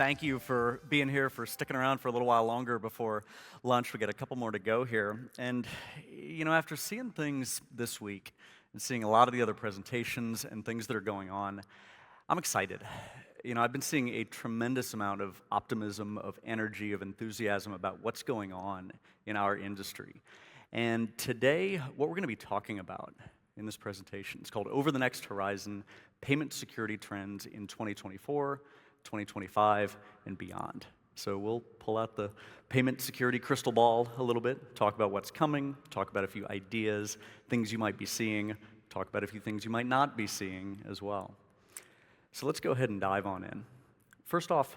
thank you for being here, for sticking around for a little while longer before lunch. We got a couple more to go here. And, after seeing things this week and seeing a lot of the other presentations and things that are going on, I'm excited. I've been seeing a tremendous amount of optimism, of energy, of enthusiasm about what's going on in our industry. And today, what we're going to be talking about in this presentation is called Over the Next Horizon, Payment Security Trends in 2024, 2025, and beyond. So we'll pull out the payment security crystal ball a little bit, talk about what's coming, talk about a few ideas, things you might be seeing, talk about a few things you might not be seeing as well. So let's go ahead and dive on in. First off,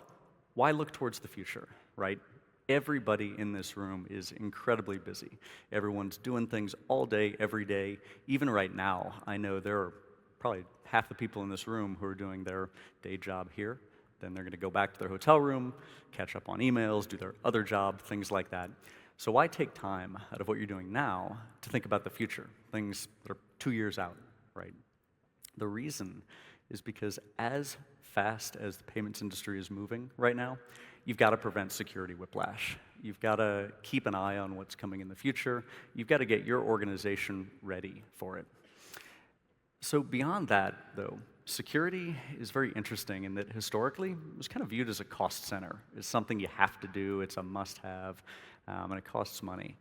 why look towards the future, right? Everybody in this room is incredibly busy. Everyone's doing things all day, every day. Even right now, I know there are probably half the people in this room who are doing their day job here. Then they're going to go back to their hotel room, catch up on emails, do their other job, things like that. So why take time out of what you're doing now to think about the future, things that are 2 years out, right? The reason is because as fast as the payments industry is moving right now, you've got to prevent security whiplash. You've got to keep an eye on what's coming in the future. You've got to get your organization ready for it. So beyond that, though, security is very interesting in that historically it was kind of viewed as a cost center. It's something you have to do, it's a must-have, and it costs money.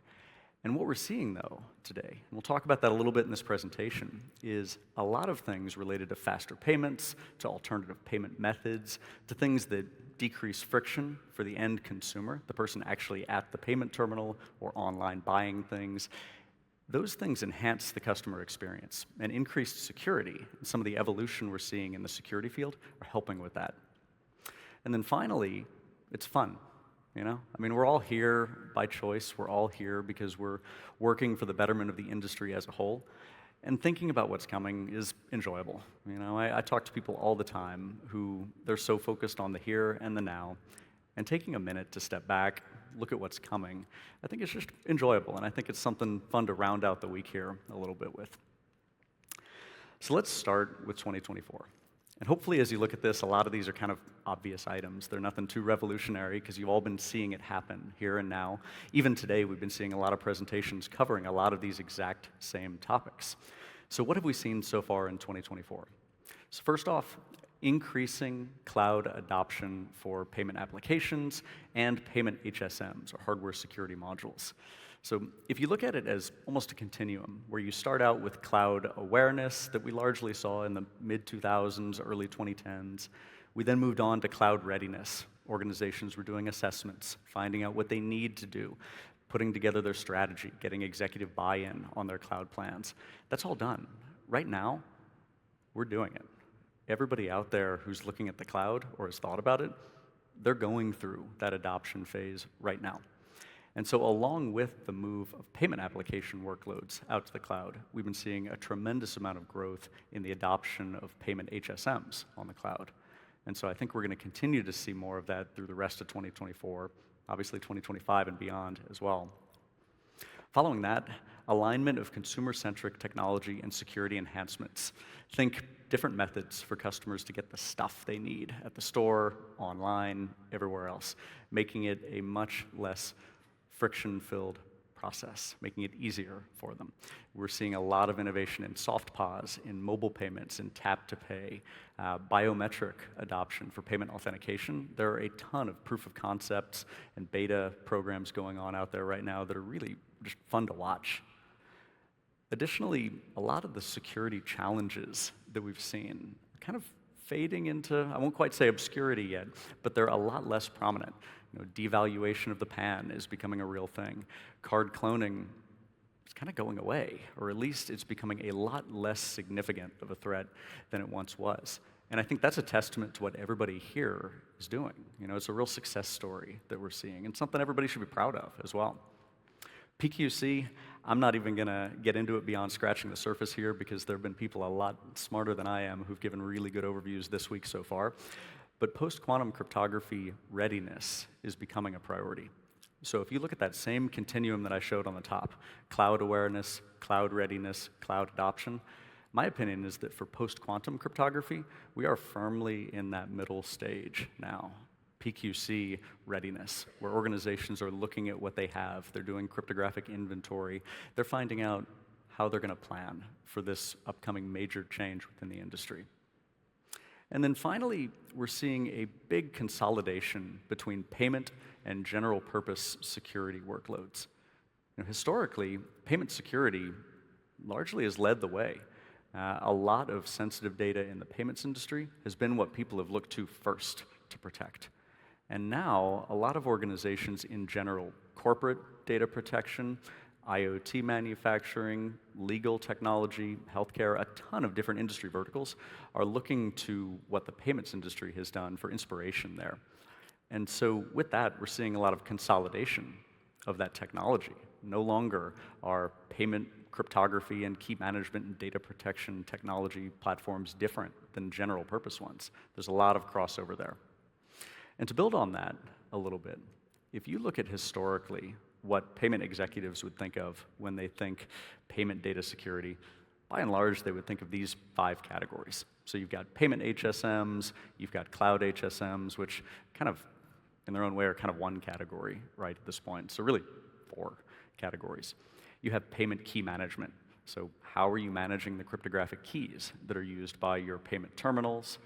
And what we're seeing, though, today, and we'll talk about that a little bit in this presentation, is a lot of things related to faster payments, to alternative payment methods, to things that decrease friction for the end consumer, the person actually at the payment terminal or online buying things. Those things enhance the customer experience, and increased security, some of the evolution we're seeing in the security field, are helping with that. And then finally, it's fun. We're all here by choice. We're all here because we're working for the betterment of the industry as a whole. And thinking about what's coming is enjoyable. I talk to people all the time who they're so focused on the here and the now, and taking a minute to step back, look at what's coming, I think it's just enjoyable, and I think it's something fun to round out the week here a little bit with. So let's start with 2024. And hopefully as you look at this, a lot of these are kind of obvious items. They're nothing too revolutionary because you've all been seeing it happen here and now. Even today, we've been seeing a lot of presentations covering a lot of these exact same topics. So what have we seen so far in 2024? So first off, increasing cloud adoption for payment applications and payment HSMs, or hardware security modules. So if you look at it as almost a continuum, where you start out with cloud awareness that we largely saw in the mid-2000s, early 2010s, we then moved on to cloud readiness. Organizations were doing assessments, finding out what they need to do, putting together their strategy, getting executive buy-in on their cloud plans. That's all done. Right now, we're doing it. Everybody out there who's looking at the cloud or has thought about it, they're going through that adoption phase right now. And so along with the move of payment application workloads out to the cloud, we've been seeing a tremendous amount of growth in the adoption of payment HSMs on the cloud. And so I think we're going to continue to see more of that through the rest of 2024, obviously 2025 and beyond as well. Following that, alignment of consumer-centric technology and security enhancements. Think different methods for customers to get the stuff they need at the store, online, everywhere else, making it a much less friction-filled process, making it easier for them. We're seeing a lot of innovation in soft POS, in mobile payments, in tap-to-pay, biometric adoption for payment authentication. There are a ton of proof of concepts and beta programs going on out there right now that are really just fun to watch. Additionally, a lot of the security challenges that we've seen kind of fading into, I won't quite say obscurity yet, but they're a lot less prominent. Devaluation of the PAN is becoming a real thing. Card cloning is kind of going away, or at least it's becoming a lot less significant of a threat than it once was. And I think that's a testament to what everybody here is doing. It's a real success story that we're seeing, and something everybody should be proud of as well. PQC, I'm not even going to get into it beyond scratching the surface here because there have been people a lot smarter than I am who've given really good overviews this week so far. But post-quantum cryptography readiness is becoming a priority. So if you look at that same continuum that I showed on the top, cloud awareness, cloud readiness, cloud adoption, my opinion is that for post-quantum cryptography, we are firmly in that middle stage now. PQC readiness, where organizations are looking at what they have. They're doing cryptographic inventory. They're finding out how they're going to plan for this upcoming major change within the industry. And then finally, we're seeing a big consolidation between payment and general purpose security workloads. Historically, payment security largely has led the way. A lot of sensitive data in the payments industry has been what people have looked to first to protect. And now, a lot of organizations in general, corporate data protection, IoT manufacturing, legal technology, healthcare, a ton of different industry verticals are looking to what the payments industry has done for inspiration there. And so with that, we're seeing a lot of consolidation of that technology. No longer are payment cryptography and key management and data protection technology platforms different than general purpose ones. There's a lot of crossover there. And to build on that a little bit, if you look at historically what payment executives would think of when they think payment data security, by and large, they would think of these 5 categories. So you've got payment HSMs, you've got cloud HSMs, which kind of, in their own way, are kind of one category right at this point. So really 4 categories. You have payment key management. So how are you managing the cryptographic keys that are used by your payment terminals,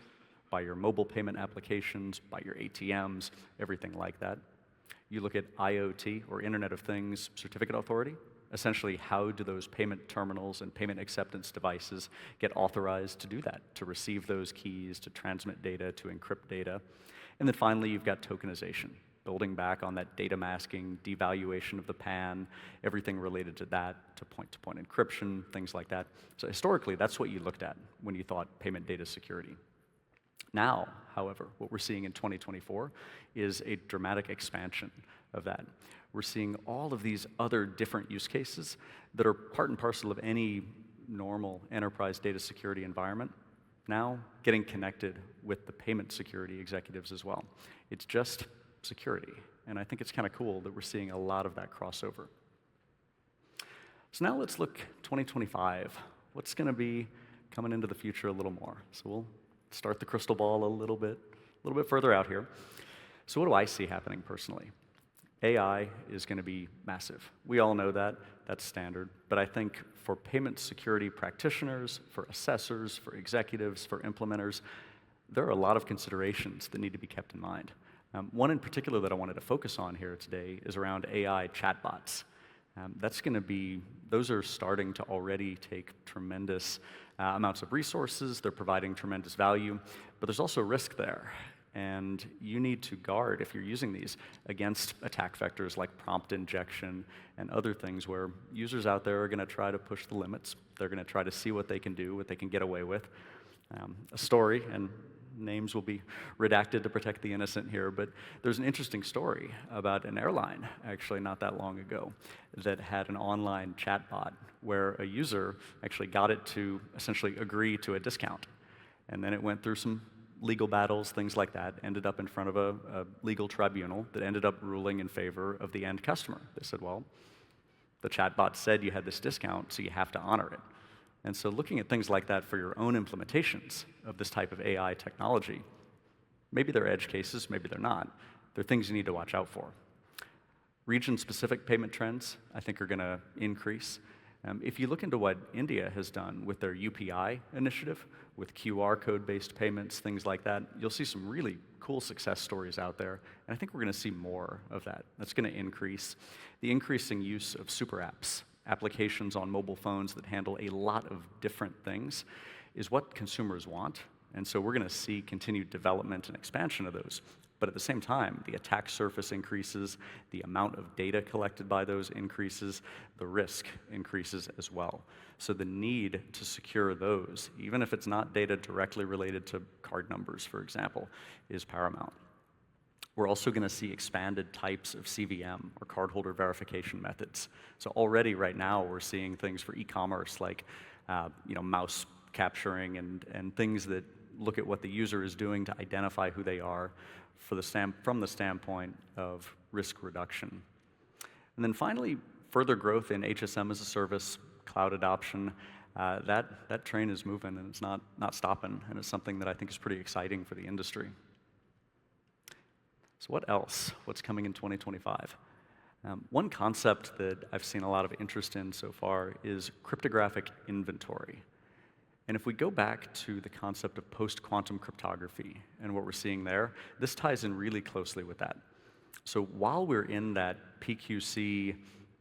by your mobile payment applications, by your ATMs, everything like that. You look at IoT, or Internet of Things certificate authority. Essentially, how do those payment terminals and payment acceptance devices get authorized to do that, to receive those keys, to transmit data, to encrypt data? And then finally, you've got tokenization, building back on that data masking, devaluation of the PAN, everything related to that, to point-to-point encryption, things like that. So historically, that's what you looked at when you thought payment data security. Now, however, what we're seeing in 2024 is a dramatic expansion of that. We're seeing all of these other different use cases that are part and parcel of any normal enterprise data security environment, now getting connected with the payment security executives as well. It's just security, and I think it's kind of cool that we're seeing a lot of that crossover. So now let's look 2025. What's going to be coming into the future a little more? So we'll start the crystal ball a little bit further out here. So what do I see happening personally? AI is going to be massive. We all know that. That's standard. But I think for payment security practitioners, for assessors, for executives, for implementers, there are a lot of considerations that need to be kept in mind. One in particular that I wanted to focus on here today is around AI chatbots. Those are starting to already take tremendous amounts of resources. They're providing tremendous value, but there's also risk there. And you need to guard, if you're using these, against attack vectors like prompt injection and other things where users out there are going to try to push the limits. They're going to try to see what they can do, what they can get away with. A story, and names will be redacted to protect the innocent here, but there's an interesting story about an airline, actually not that long ago, that had an online chatbot where a user actually got it to essentially agree to a discount. And then it went through some legal battles, things like that, ended up in front of a legal tribunal that ended up ruling in favor of the end customer. They said, well, the chatbot said you had this discount, so you have to honor it. And so looking at things like that for your own implementations of this type of AI technology, maybe they're edge cases, maybe they're not. They're things you need to watch out for. Region-specific payment trends, I think, are going to increase. If you look into what India has done with their UPI initiative, with QR code-based payments, things like that, you'll see some really cool success stories out there, and I think we're going to see more of that. That's going to increase. The increasing use of super apps, applications on mobile phones that handle a lot of different things, is what consumers want, and so we're going to see continued development and expansion of those. But at the same time, the attack surface increases, the amount of data collected by those increases, the risk increases as well. So the need to secure those, even if it's not data directly related to card numbers, for example, is paramount. We're also going to see expanded types of CVM, or cardholder verification methods. So already right now we're seeing things for e-commerce like mouse capturing and things that look at what the user is doing to identify who they are from the standpoint of risk reduction. And then finally, further growth in HSM as a service, cloud adoption. That train is moving and it's not stopping, and it's something that I think is pretty exciting for the industry. So what else? What's coming in 2025? One concept that I've seen a lot of interest in so far is cryptographic inventory. And if we go back to the concept of post-quantum cryptography and what we're seeing there, this ties in really closely with that. So while we're in that PQC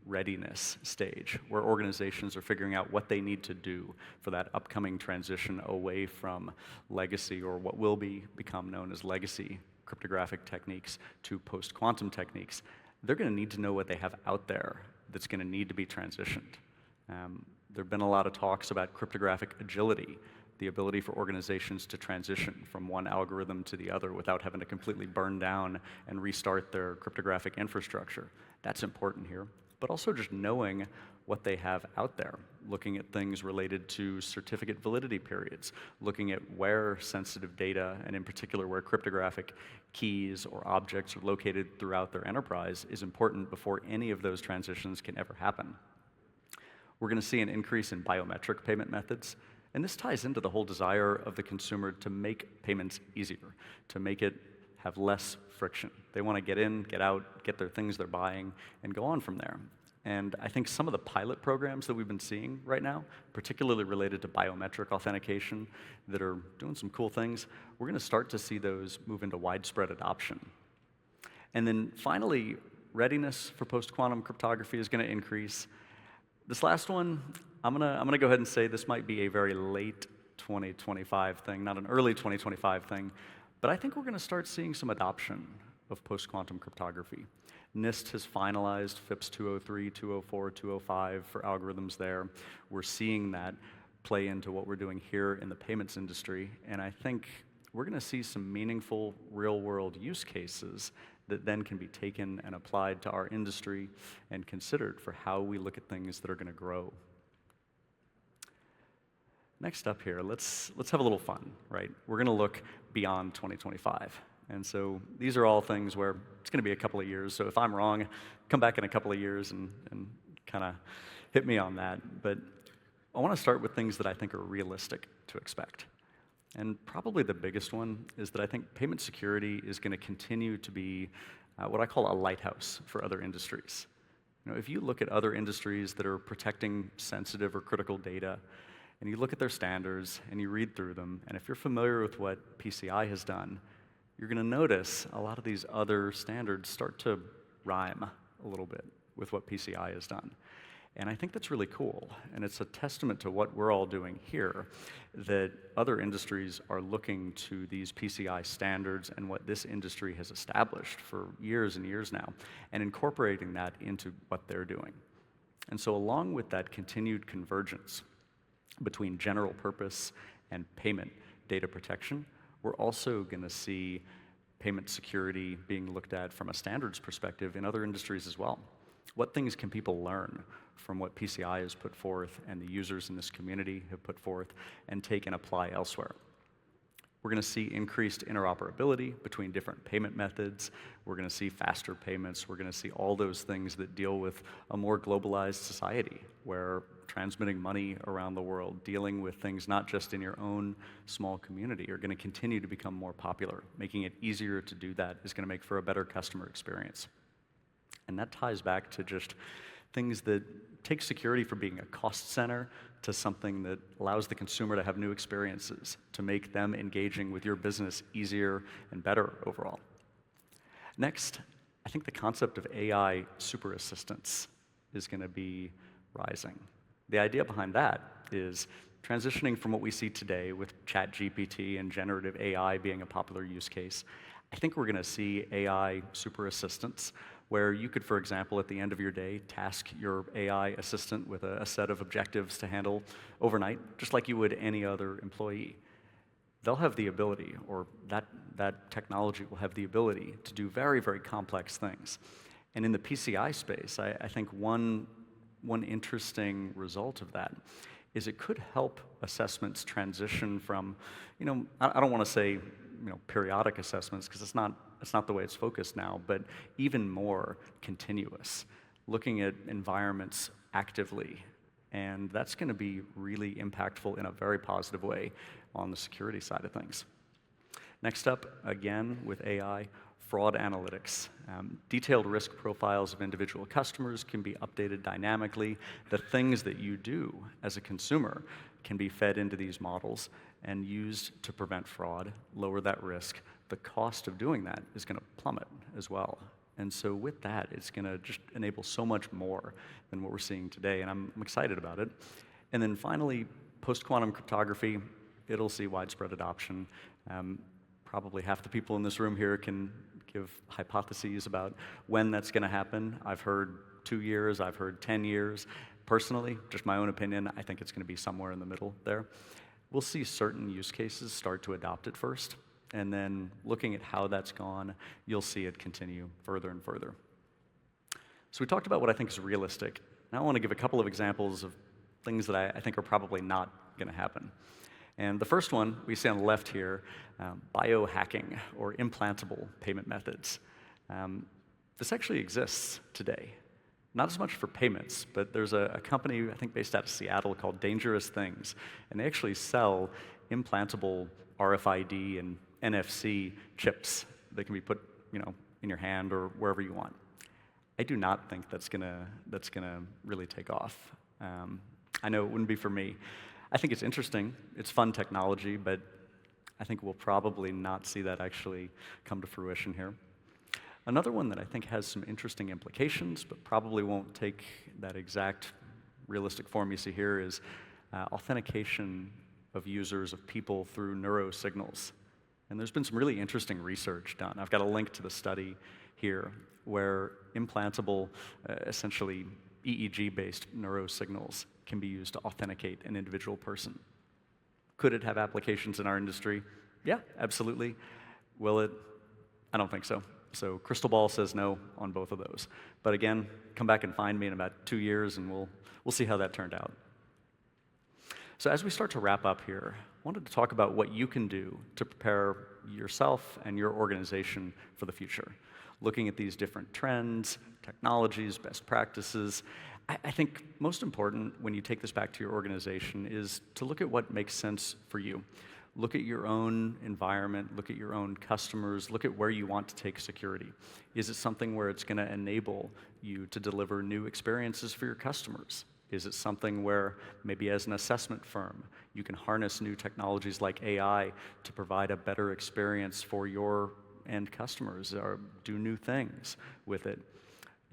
readiness stage, where organizations are figuring out what they need to do for that upcoming transition away from legacy, or what will become known as legacy cryptographic techniques, to post-quantum techniques, they're going to need to know what they have out there that's going to need to be transitioned. There have been a lot of talks about cryptographic agility, the ability for organizations to transition from one algorithm to the other without having to completely burn down and restart their cryptographic infrastructure. That's important here. But also just knowing what they have out there, looking at things related to certificate validity periods, looking at where sensitive data, and in particular where cryptographic keys or objects are located throughout their enterprise, is important before any of those transitions can ever happen. We're going to see an increase in biometric payment methods, and this ties into the whole desire of the consumer to make payments easier, to make it have less friction. They want to get in, get out, get their things they're buying, and go on from there. And I think some of the pilot programs that we've been seeing right now, particularly related to biometric authentication, that are doing some cool things, we're going to start to see those move into widespread adoption. And then finally, readiness for post-quantum cryptography is going to increase. This last one, I'm gonna go ahead and say this might be a very late 2025 thing, not an early 2025 thing, but I think we're going to start seeing some adoption of post-quantum cryptography. NIST has finalized FIPS 203, 204, 205 for algorithms there. We're seeing that play into what we're doing here in the payments industry, and I think we're going to see some meaningful real-world use cases that then can be taken and applied to our industry and considered for how we look at things that are going to grow. Next up here, let's have a little fun, right? We're going to look beyond 2025. And so these are all things where it's going to be a couple of years. So if I'm wrong, come back in a couple of years and kind of hit me on that. But I want to start with things that I think are realistic to expect. And probably the biggest one is that I think payment security is going to continue to be what I call a lighthouse for other industries. You know, if you look at other industries that are protecting sensitive or critical data, and you look at their standards and you read through them, and if you're familiar with what PCI has done, you're going to notice a lot of these other standards start to rhyme a little bit with what PCI has done. And I think that's really cool, and it's a testament to what we're all doing here, that other industries are looking to these PCI standards and what this industry has established for years and years now, and incorporating that into what they're doing. And so along with that continued convergence between general purpose and payment data protection, we're also going to see payment security being looked at from a standards perspective in other industries as well. What things can people learn from what PCI has put forth and the users in this community have put forth and take and apply elsewhere? We're going to see increased interoperability between different payment methods. We're going to see faster payments. We're going to see all those things that deal with a more globalized society where transmitting money around the world, dealing with things not just in your own small community, are going to continue to become more popular. Making it easier to do that is going to make for a better customer experience. And that ties back to just things that take security from being a cost center to something that allows the consumer to have new experiences, to make them engaging with your business easier and better overall. Next, I think the concept of AI super assistants is going to be rising. The idea behind that is transitioning from what we see today with ChatGPT and generative AI being a popular use case. I think we're going to see AI super assistants where you could, for example, at the end of your day, task your AI assistant with a set of objectives to handle overnight, just like you would any other employee. They'll have the ability, or that technology will have the ability to do very, very complex things. And in the PCI space, I think one interesting result of that is it could help assessments transition from, I don't want to say, periodic assessments, because it's not the way it's focused now, but even more continuous, looking at environments actively. And that's going to be really impactful in a very positive way on the security side of things. Next up, again, with AI, fraud analytics. Detailed risk profiles of individual customers can be updated dynamically. The things that you do as a consumer can be fed into these models and used to prevent fraud, lower that risk. The cost of doing that is going to plummet as well. And so with that, it's going to just enable so much more than what we're seeing today, and I'm excited about it. And then finally, post-quantum cryptography, it'll see widespread adoption. Probably half the people in this room here can give hypotheses about when that's going to happen. I've heard 2 years, I've heard 10 years. Personally, just my own opinion, I think it's going to be somewhere in the middle there. We'll see certain use cases start to adopt it first, and then looking at how that's gone, you'll see it continue further and further. So we talked about what I think is realistic. Now I want to give a couple of examples of things that I think are probably not going to happen. And the first one we see on the left here, biohacking or implantable payment methods. This actually exists today. Not as much for payments, but there's a company, I think based out of Seattle, called Dangerous Things, and they actually sell implantable RFID and NFC chips that can be put, in your hand or wherever you want. I do not think that's gonna really take off. I know it wouldn't be for me. I think it's interesting, it's fun technology, but I think we'll probably not see that actually come to fruition here. Another one that I think has some interesting implications, but probably won't take that exact realistic form you see here, is authentication of users, of people through neurosignals. And there's been some really interesting research done. I've got a link to the study here, where implantable, essentially EEG-based neurosignals can be used to authenticate an individual person. Could it have applications in our industry? Yeah, absolutely. Will it? I don't think so. So crystal ball says no on both of those. But again, come back and find me in about 2 years and we'll see how that turned out. So as we start to wrap up here, I wanted to talk about what you can do to prepare yourself and your organization for the future. Looking at these different trends, technologies, best practices, I think most important when you take this back to your organization is to look at what makes sense for you. Look at your own environment, look at your own customers, look at where you want to take security. Is it something where it's going to enable you to deliver new experiences for your customers? Is it something where maybe as an assessment firm, you can harness new technologies like AI to provide a better experience for your end customers or do new things with it?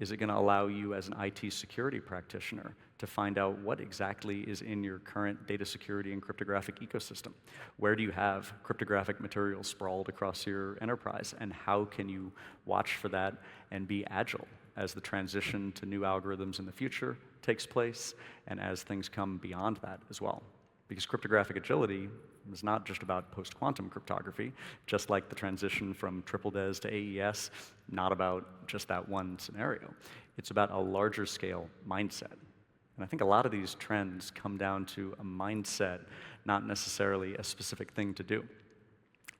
Is it going to allow you as an IT security practitioner to find out what exactly is in your current data security and cryptographic ecosystem? Where do you have cryptographic materials sprawled across your enterprise? And how can you watch for that and be agile as the transition to new algorithms in the future takes place and as things come beyond that as well? Because cryptographic agility is not just about post-quantum cryptography, just like the transition from triple DES to AES, not about just that one scenario. It's about a larger scale mindset. And I think a lot of these trends come down to a mindset, not necessarily a specific thing to do.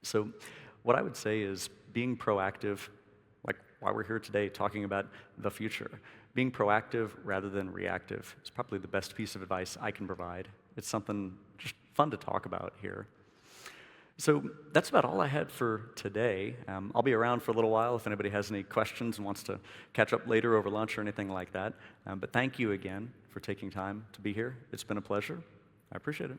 So what I would say is being proactive, like why we're here today talking about the future. Being proactive rather than reactive is probably the best piece of advice I can provide. It's something just fun to talk about here. So that's about all I had for today. I'll be around for a little while if anybody has any questions and wants to catch up later over lunch or anything like that. But thank you again for taking time to be here. It's been a pleasure. I appreciate it.